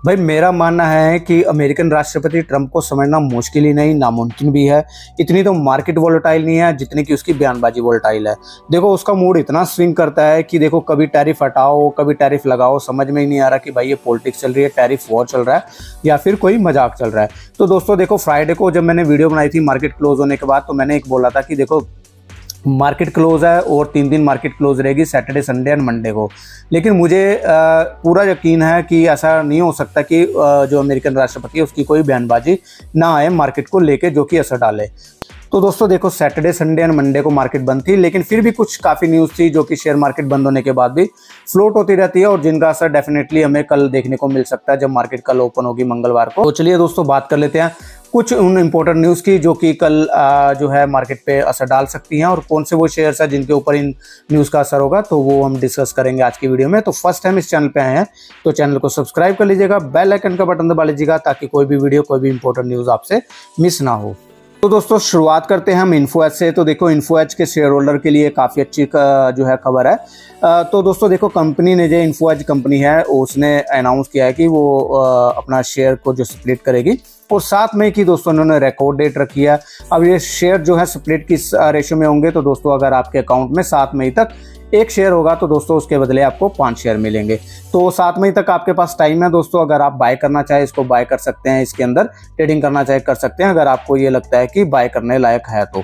भाई मेरा मानना है कि अमेरिकन राष्ट्रपति ट्रंप को समझना मुश्किल ही नहीं, नामुमकिन भी है। इतनी तो मार्केट वोलेटाइल नहीं है जितनी कि उसकी बयानबाजी वोलेटाइल है। देखो उसका मूड इतना स्विंग करता है कि देखो कभी टैरिफ हटाओ कभी टैरिफ लगाओ, समझ में ही नहीं आ रहा कि भाई ये पॉलिटिक्स चल रही है, टैरिफ वॉर चल रहा है या फिर कोई मजाक चल रहा है। तो दोस्तों देखो फ्राइडे को जब मैंने वीडियो बनाई थी मार्केट क्लोज होने के बाद, तो मैंने एक बोला था कि देखो मार्केट क्लोज है और 3 दिन मार्केट क्लोज रहेगी, सैटरडे संडे एंड मंडे को। लेकिन मुझे पूरा यकीन है कि ऐसा नहीं हो सकता कि जो अमेरिकन राष्ट्रपति है उसकी कोई बयानबाजी ना आए मार्केट को लेके जो कि असर डाले। तो दोस्तों देखो सैटरडे संडे एंड मंडे को मार्केट बंद थी, लेकिन फिर भी कुछ काफ़ी न्यूज़ थी जो कि शेयर मार्केट बंद होने के बाद भी फ्लोट होती रहती है और जिनका असर डेफिनेटली हमें कल देखने को मिल सकता है जब मार्केट कल ओपन होगी मंगलवार को। तो चलिए दोस्तों बात कर लेते हैं कुछ उन इंपॉर्टेंट न्यूज़ की जो कि कल जो है मार्केट पे असर डाल सकती हैं और कौन से वो शेयर्स हैं जिनके ऊपर इन न्यूज़ का असर होगा, तो वो हम डिस्कस करेंगे आज की वीडियो में। तो फर्स्ट टाइम इस चैनल पे आए हैं तो चैनल को सब्सक्राइब कर लीजिएगा, बेल आइकन का बटन दबा लीजिएगा ताकि कोई भी वीडियो कोई भी इंपॉर्टेंट न्यूज़ आपसे मिस ना हो। तो दोस्तों शुरुआत करते हैं हम इन्फोएज से। तो देखो इन्फोएज के शेयर होल्डर के लिए काफ़ी अच्छी जो है खबर है। तो दोस्तों देखो कंपनी ने जो इन्फोएज कंपनी है उसने अनाउंस किया है कि वो अपना शेयर को जो स्प्लिट करेगी और 7 मई की दोस्तों उन्होंने रिकॉर्ड डेट रखी है। अब ये शेयर जो है स्प्लिट किस रेशो में होंगे, तो दोस्तों अगर आपके अकाउंट में 7 मई तक 1 शेयर होगा तो दोस्तों उसके बदले आपको 5 शेयर मिलेंगे। तो 7 मई तक आपके पास टाइम है दोस्तों, अगर आप बाय करना चाहे इसको बाय कर सकते हैं, इसके अंदर ट्रेडिंग करना चाहे कर सकते हैं अगर आपको ये लगता है कि बाय करने लायक है तो।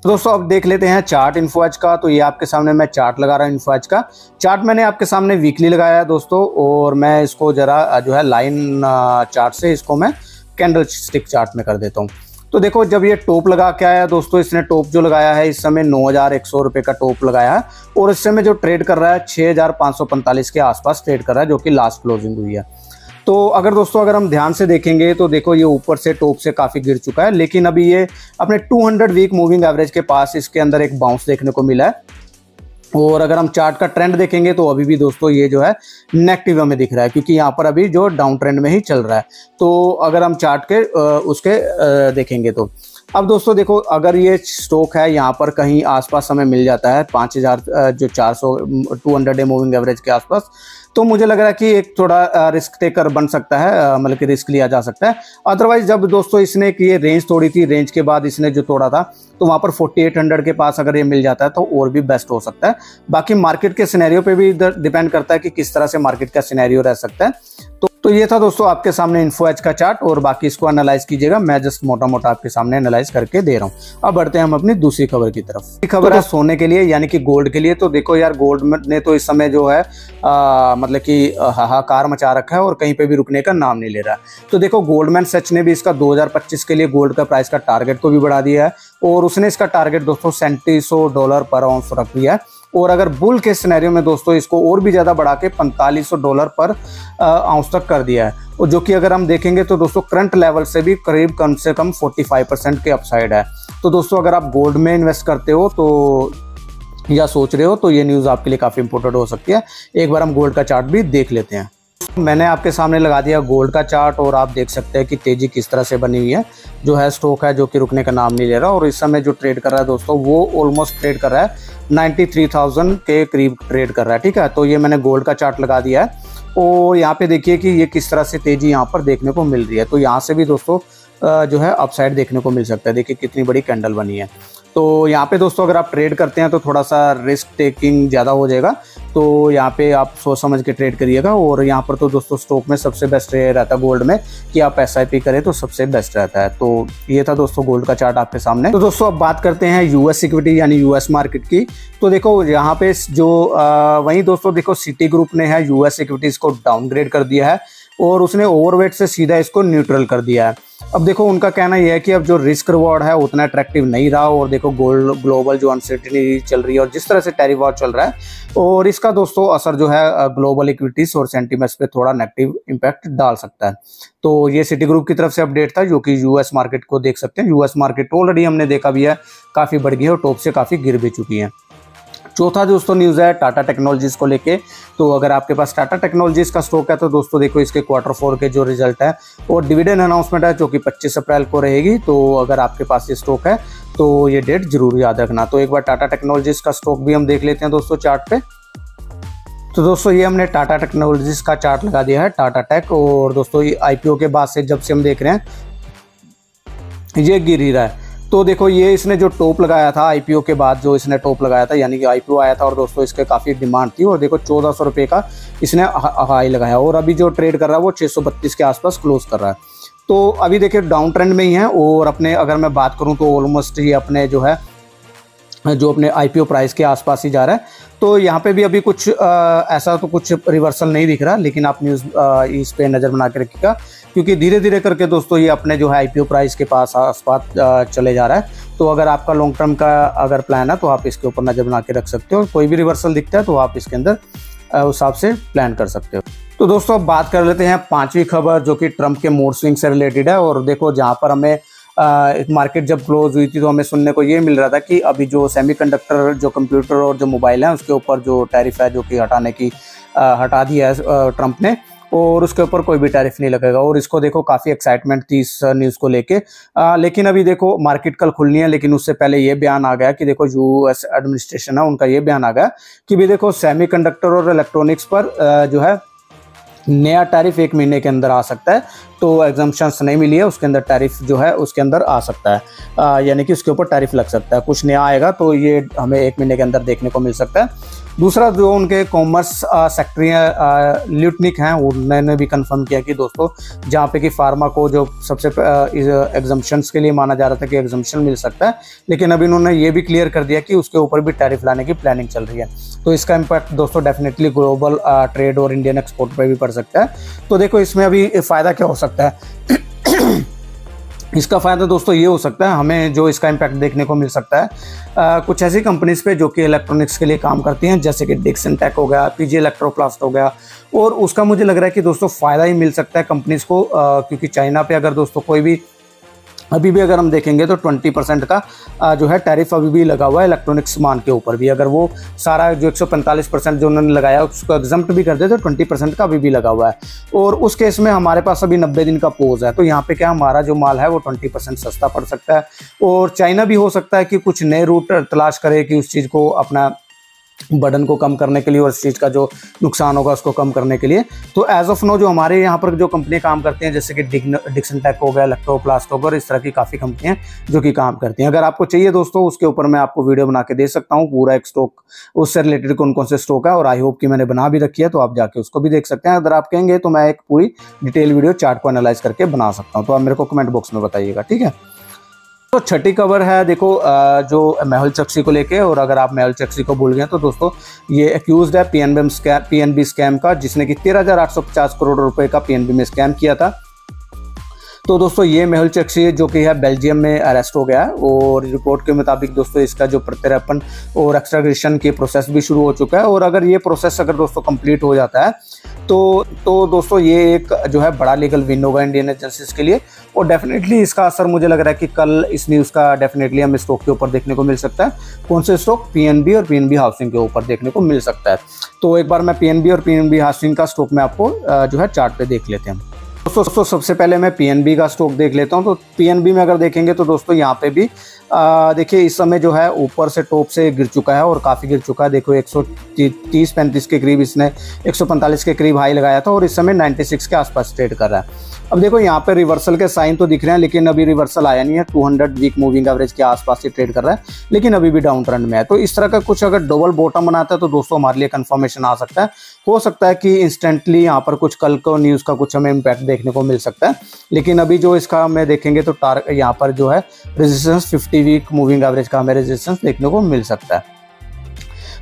दोस्तों अब देख लेते हैं चार्ट इन्फोएज का। तो ये आपके सामने मैं चार्ट लगा रहा हूँ इन्फोएज का। चार्ट मैंने आपके सामने वीकली लगाया है दोस्तों और मैं इसको जरा जो है लाइन चार्ट से इसको मैं कैंडल स्टिक चार्ट में कर देता हूँ। तो देखो जब ये टॉप लगा के आया दोस्तों, इसने टॉप जो लगाया है इस समय 9,100 रुपये का टॉप लगाया है और इस समय जो ट्रेड कर रहा है 6,545 के आसपास ट्रेड कर रहा है जो कि लास्ट क्लोजिंग हुई है। तो अगर दोस्तों अगर हम ध्यान से देखेंगे तो देखो ये ऊपर से टॉप से काफ़ी गिर चुका है, लेकिन अभी ये अपने 200 वीक मूविंग एवरेज के पास इसके अंदर एक बाउंस देखने को मिला है। और अगर हम चार्ट का ट्रेंड देखेंगे तो अभी भी दोस्तों ये जो है नेगेटिव में दिख रहा है क्योंकि यहाँ पर अभी जो डाउन ट्रेंड में ही चल रहा है। तो अगर हम चार्ट के उसके देखेंगे तो अब दोस्तों देखो अगर ये स्टॉक है यहाँ पर कहीं आसपास हमें मिल जाता है 5,000 जो 400 200 डे मूविंग एवरेज के आसपास, तो मुझे लग रहा है कि एक थोड़ा रिस्क टेकर बन सकता है, मतलब कि रिस्क लिया जा सकता है। अदरवाइज जब दोस्तों इसने ये रेंज तोड़ी थी, रेंज के बाद इसने जो तोड़ा था तो वहाँ पर 4800 के पास अगर ये मिल जाता है तो और भी बेस्ट हो सकता है। बाकी मार्केट के सिनेरियो पे भी डिपेंड करता है कि किस तरह से मार्केट का सिनेरियो रह सकता है। तो ये था दोस्तों आपके सामने इन्फोएज का चार्ट और बाकी इसको एनालाइज कीजिएगा, मैं जस्ट मोटा मोटा आपके सामने एनालाइज करके दे रहा हूँ। अब बढ़ते हैं हम अपनी दूसरी खबर की तरफ। खबर है सोने के लिए यानी कि गोल्ड के लिए। तो देखो यार गोल्ड ने तो इस समय जो है मतलब कि हाहाकार मचा रखा है और कहीं पे भी रुकने का नाम नहीं ले रहा है। तो देखो गोल्डमैन सच ने भी इसका 2025 के लिए गोल्ड का प्राइस का टारगेट को भी बढ़ा दिया है और उसने इसका टारगेट दोस्तों $3700 पर आउंस रख दिया है और अगर बुल के सिनेरियो में दोस्तों इसको और भी ज़्यादा बढ़ा के $4500 पर आउंस तक कर दिया है और जो कि अगर हम देखेंगे तो दोस्तों करंट लेवल से भी करीब कम से कम 45% के अपसाइड है। तो दोस्तों अगर आप गोल्ड में इन्वेस्ट करते हो तो या सोच रहे हो तो ये न्यूज़ आपके लिए काफ़ी इंपॉर्टेंट हो सकती है। एक बार हम गोल्ड का चार्ट भी देख लेते हैं। मैंने आपके सामने लगा दिया गोल्ड का चार्ट और आप देख सकते हैं कि तेजी किस तरह से बनी हुई है। जो है स्टॉक है जो कि रुकने का नाम नहीं ले रहा और इस समय जो ट्रेड कर रहा है दोस्तों वो ऑलमोस्ट ट्रेड कर रहा है 93,000 के करीब ट्रेड कर रहा है। ठीक है, तो ये मैंने गोल्ड का चार्ट लगा दिया है और यहाँ पे देखिए कि ये किस तरह से तेजी यहाँ पर देखने को मिल रही है। तो यहाँ से भी दोस्तों जो है अपसाइड देखने को मिल सकता है। देखिए कितनी बड़ी कैंडल बनी है। तो यहाँ पे दोस्तों अगर आप ट्रेड करते हैं तो थोड़ा सा रिस्क टेकिंग ज़्यादा हो जाएगा, तो यहाँ पे आप सोच समझ के ट्रेड करिएगा। और यहाँ पर तो दोस्तों स्टॉक में सबसे बेस्ट रहता है गोल्ड में कि आप SIP करें तो सबसे बेस्ट रहता है। तो ये था दोस्तों गोल्ड का चार्ट आपके सामने। तो दोस्तों अब बात करते हैं US इक्विटी यानी US मार्केट की। तो देखो यहाँ पे जो वहीं दोस्तों देखो सिटी ग्रुप ने है US इक्विटीज़ को डाउनग्रेड कर दिया है और उसने ओवरवेट से सीधा इसको न्यूट्रल कर दिया है। अब देखो उनका कहना यह है कि अब जो रिस्क रिवॉर्ड है उतना अट्रैक्टिव नहीं रहा और देखो गोल्ड ग्लोबल जो अनसर्टेनिटी चल रही है और जिस तरह से टैरिफ वॉर चल रहा है और इसका दोस्तों असर जो है ग्लोबल इक्विटीज और सेंटीमेंट्स पे थोड़ा नेगेटिव इंपैक्ट डाल सकता है। तो ये सिटी ग्रुप की तरफ से अपडेट था जो कि US मार्केट को देख सकते हैं। US मार्केट ऑलरेडी हमने देखा भी है काफ़ी बढ़ गई है और टॉप से काफ़ी गिर भी चुकी है। चौथा दोस्तों न्यूज़ है टाटा टेक्नोलॉजीज़ को लेके। तो अगर आपके पास टाटा टेक्नोलॉजीज़ का स्टॉक है तो दोस्तों देखो इसके Q4 के जो रिजल्ट है और डिविडेंड अनाउंसमेंट है जो कि 25 अप्रैल को रहेगी। तो अगर आपके पास ये स्टॉक है तो ये डेट जरूर याद रखना। तो एक बार टाटा टेक्नोलॉजीज़ का स्टॉक भी हम देख लेते हैं दोस्तों चार्ट पे। तो दोस्तों ये हमने टाटा टेक्नोलॉजीज का चार्ट लगा दिया है, टाटा टेक। और दोस्तों ये आईपीओ के बाद से जब से हम देख रहे हैं ये गिर ही रहा है। तो देखो ये इसने जो टॉप लगाया था आईपीओ के बाद, जो इसने टॉप लगाया था, यानी कि आईपीओ आया था और दोस्तों इसके काफ़ी डिमांड थी, और देखो 1400 रुपये का इसने हाई लगाया, और अभी जो ट्रेड कर रहा है वो 632 के आसपास क्लोज कर रहा है। तो अभी देखिए डाउन ट्रेंड में ही है, और अपने अगर मैं बात करूँ तो ऑलमोस्ट ये अपने जो है जो अपने आईपीओ प्राइस के आसपास ही जा रहा है। तो यहाँ पे भी अभी कुछ ऐसा तो कुछ रिवर्सल नहीं दिख रहा, लेकिन आप न्यूज़ इस पे नज़र बना के रखिएगा, क्योंकि धीरे धीरे करके दोस्तों ये अपने जो है आईपीओ प्राइस के पास आसपास चले जा रहा है। तो अगर आपका लॉन्ग टर्म का अगर प्लान है तो आप इसके ऊपर नज़र बना के रख सकते हो। कोई भी रिवर्सल दिखता है तो आप इसके अंदर उस हिसाब से प्लान कर सकते हो। तो दोस्तों अब बात कर लेते हैं पांचवी खबर, जो कि ट्रंप के मूड स्विंग से रिलेटेड है। और देखो जहाँ पर हमें मार्केट जब क्लोज हुई थी तो हमें सुनने को ये मिल रहा था कि अभी जो सेमीकंडक्टर, जो कंप्यूटर और जो मोबाइल हैं उसके ऊपर जो टैरिफ है जो कि हटा दिया है ट्रंप ने, और उसके ऊपर कोई भी टैरिफ नहीं लगेगा। और इसको देखो काफ़ी एक्साइटमेंट थी इस न्यूज़ को लेके, लेकिन अभी देखो मार्केट कल खुलनी है, लेकिन उससे पहले ये बयान आ गया कि देखो यूएस एडमिनिस्ट्रेशन है उनका ये बयान आ गया कि भी देखो सेमीकंडक्टर और इलेक्ट्रॉनिक्स पर जो है नया टैरिफ 1 महीने के अंदर आ सकता है। तो एग्जम्पशंस नहीं मिली है, उसके अंदर टैरिफ जो है उसके अंदर आ सकता है, यानी कि उसके ऊपर टैरिफ लग सकता है। कुछ नया आएगा तो ये हमें 1 महीने के अंदर देखने को मिल सकता है। दूसरा जो उनके कॉमर्स सेक्रेटरी हैं ल्यूटनिक हैं, उन्होंने भी कंफर्म किया कि दोस्तों जहाँ पे कि फार्मा को जो सबसे एग्जम्पशंस के लिए माना जा रहा था कि एग्जम्पशन मिल सकता है, लेकिन अभी उन्होंने ये भी क्लियर कर दिया कि उसके ऊपर भी टैरिफ लाने की प्लानिंग चल रही है। तो इसका इम्पैक्ट दोस्तों डेफिनेटली ग्लोबल ट्रेड और इंडियन एक्सपोर्ट पर भी पड़ सकता है। तो देखो इसमें अभी फ़ायदा क्या हो सकता है इसका फ़ायदा दोस्तों ये हो सकता है, हमें जो इसका इम्पैक्ट देखने को मिल सकता है कुछ ऐसी कंपनीज़ पे जो कि इलेक्ट्रॉनिक्स के लिए काम करती हैं, जैसे कि डिक्सन टेक हो गया, पीजी इलेक्ट्रोप्लास्ट हो गया। और उसका मुझे लग रहा है कि दोस्तों फ़ायदा ही मिल सकता है कंपनीज़ को, क्योंकि चाइना पे अगर दोस्तों कोई भी अभी भी अगर हम देखेंगे तो 20% का जो है टैरिफ अभी भी लगा हुआ है इलेक्ट्रॉनिक्स सामान के ऊपर भी। अगर वो सारा जो 145% जो उन्होंने लगाया उसको एग्जम्प्ट भी कर दे तो 20% का अभी भी लगा हुआ है। और उस केस में हमारे पास अभी 90 दिन का पोज है, तो यहाँ पे क्या हमारा जो माल है वो 20% सस्ता पड़ सकता है। और चाइना भी हो सकता है कि कुछ नए रूट तलाश करे कि उस चीज़ को अपना बर्डन को कम करने के लिए और इस चीज़ का जो नुकसान होगा उसको कम करने के लिए। तो एज ऑफ नो जो हमारे यहाँ पर जो कंपनी काम करती हैं, जैसे कि डिक्सन टेक हो गया, इलेक्ट्रोप्लास्ट हो गया, इस तरह की काफ़ी कंपनियां जो कि काम करती हैं। अगर आपको चाहिए दोस्तों उसके ऊपर मैं आपको वीडियो बना के दे सकता हूँ, पूरा एक स्टॉक उससे रिलेटेड कौन कौन से स्टॉक है, और आई होप कि मैंने बना भी रखी है, तो आप जाके उसको भी देख सकते हैं। अगर आप कहेंगे तो मैं एक पूरी डिटेल वीडियो चार्ट को एनालाइज करके बना सकता हूँ, तो आप मेरे को कमेंट बॉक्स में बताइएगा, ठीक है। तो छठी खबर है देखो जो मेहुल चोकसी को लेके, और अगर आप मेहुल चोकसी को भूल गए तो दोस्तों ये एक्यूज्ड है पीएनबी स्कैम का, जिसने कि 13,850 करोड़ रुपए का पीएनबी में स्कैम किया था। तो दोस्तों ये मेहुल चोकसी जो कि है बेल्जियम में अरेस्ट हो गया है, और रिपोर्ट के मुताबिक दोस्तों इसका जो प्रत्यर्पण और एक्स्ट्राडिशन की प्रोसेस भी शुरू हो चुका है। और अगर ये प्रोसेस अगर दोस्तों कंप्लीट हो जाता है तो दोस्तों ये एक जो है बड़ा लीगल विन होगा इंडियन एजेंसीज के लिए, और डेफिनेटली इसका असर मुझे लग रहा है कि कल इस न्यूज़ का डेफिनेटली हमें स्टॉक के ऊपर देखने को मिल सकता है। कौन से स्टॉक? पीएनबी और पीएनबी हाउसिंग के ऊपर देखने को मिल सकता है। तो एक बार मैं पीएनबी और पीएनबी हाउसिंग का स्टॉक में आपको जो है चार्ट पे देख लेते हैं। दोस्तों सबसे पहले मैं पीएनबी का स्टॉक देख लेता हूं। तो पीएनबी में अगर देखेंगे तो दोस्तों यहाँ पे भी देखिए इस समय जो है ऊपर से टॉप से गिर चुका है, और काफ़ी गिर चुका है। देखो 130-35 के करीब इसने 145 के करीब हाई लगाया था, और इस समय 96 के आसपास ट्रेड कर रहा है। अब देखो यहाँ पे रिवर्सल के साइन तो दिख रहे हैं, लेकिन अभी रिवर्सल आया नहीं है। 200 वीक मूविंग एवरेज के आसपास ही ट्रेड कर रहा है, लेकिन अभी भी डाउन ट्रेंड में है। तो इस तरह का कुछ अगर डबल बॉटम बनाता है तो दोस्तों हमारे लिए कंफर्मेशन आ सकता है। हो सकता है कि इंस्टेंटली यहाँ पर कुछ कल को न्यूज़ का कुछ हमें इम्पैक्ट देखने को मिल सकता है, लेकिन अभी जो इसका हमें देखेंगे तो यहाँ पर जो है रेजिस्टेंस 50 वीक मूविंग एवरेज का हमें रेजिस्टेंस देखने को मिल सकता है।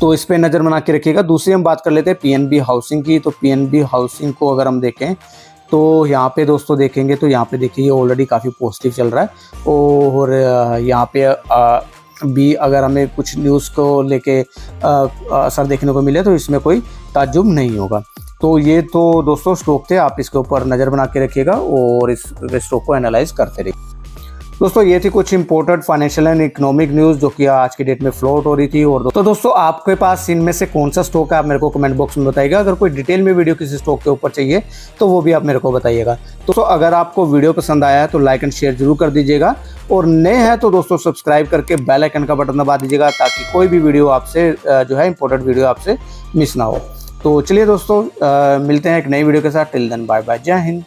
तो इस पे नज़र बना के रखिएगा। दूसरी हम बात कर लेते हैं पीएनबी हाउसिंग की। तो पीएनबी हाउसिंग को अगर हम देखें तो यहाँ पे दोस्तों देखेंगे तो यहाँ पे देखिए ये ऑलरेडी काफ़ी पॉजिटिव चल रहा है, और यहाँ पे भी अगर हमें कुछ न्यूज़ को लेके असर देखने को मिले तो इसमें कोई ताज्जुब नहीं होगा। तो ये तो दोस्तों स्टॉक थे, आप इसके ऊपर नज़र बना के रखिएगा और इस स्टॉक को एनालाइज करते रहिए। दोस्तों ये थी कुछ important financial and economic news जो कि आज की डेट में फ्लोट हो रही थी। और तो दोस्तों आपके पास इनमें से कौन सा स्टॉक है आप मेरे को कमेंट बॉक्स में बताइएगा। अगर कोई डिटेल में वीडियो किसी स्टॉक के ऊपर चाहिए तो वो भी आप मेरे को बताइएगा। दोस्तों अगर आपको वीडियो पसंद आया है तो लाइक एंड शेयर जरूर कर दीजिएगा, और नए हैं तो दोस्तों सब्सक्राइब करके बेल आइकन का बटन दबा दीजिएगा, ताकि कोई भी वीडियो आपसे जो है इंपॉर्टेंट वीडियो आपसे मिस ना हो। तो चलिए दोस्तों मिलते हैं एक नई वीडियो के साथ। टिल देन बाय बाय, जय हिंद।